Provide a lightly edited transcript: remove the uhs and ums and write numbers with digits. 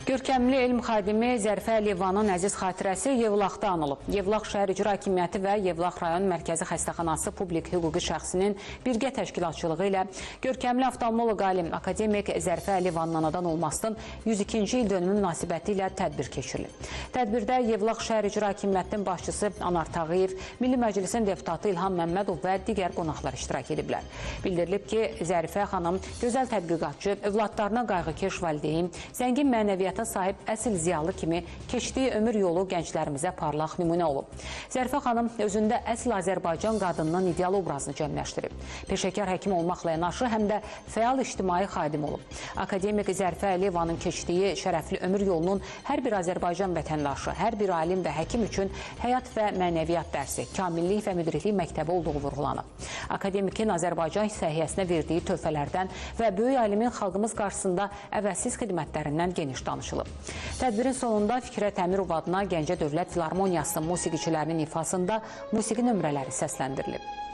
Görkəmli elm xadimi Zərifə Əliyevanın əziz xatirəsi Yevlaxda anılıb. Yevlax şəhər icra hakimiyyəti və Yevlax rayon mərkəzi xəstəxanası publik hüquqi şəxsinin birgə təşkilatçılığı ilə görkəmli oftalmoloq alim akademik Zərifə Əliyevanın anadan olmasının 102-ci il dönümü münasibəti ilə tədbir keçirilib. Tədbirdə Yevlax şəhər icra hakimiyyətinin başçısı Anar Tağıyev, Milli Məclisin deputatı İlham Məmmədov və digər qonaqlar iştirak ediblər. Bildirilib ki, Zərifə xanım gözəl tədqiqatçı, övladlarına qayğıkeş valideyn, zəngin mənəviyyata sahib əsl ziyalı kimi keçdiyi ömür yolu gənclərimizə parlaq nümunə olub. Zərifə xanım özündə əsl Azərbaycan qadınının ideal obrazını cəmləşdirib. Peşəkar həkim olmaqla yanaşı, həm də fəal ictimai xadim olub. Akademik Zərifə Əliyevanın keçdiyi şərəfli ömür yolunun hər bir Azərbaycan vətəndaşı, hər bir alim və həkim üçün həyat və mənəviyyat dərsi, kamillik və müdriklik məktəbi olduğu vurğulanıb. Akademikin Azərbaycan səhiyyəsinə verdiyi töhfələrdən və böyük alimin xalqımız qarşısında əvəzsiz xidmətlərindən geniş danışılıb. Tədbirin sonunda Fikrət Əmirov adına Gəncə Dövlət Filarmoniyasının musiqiçilərinin ifasında musiqi nömrələri səsləndirilib.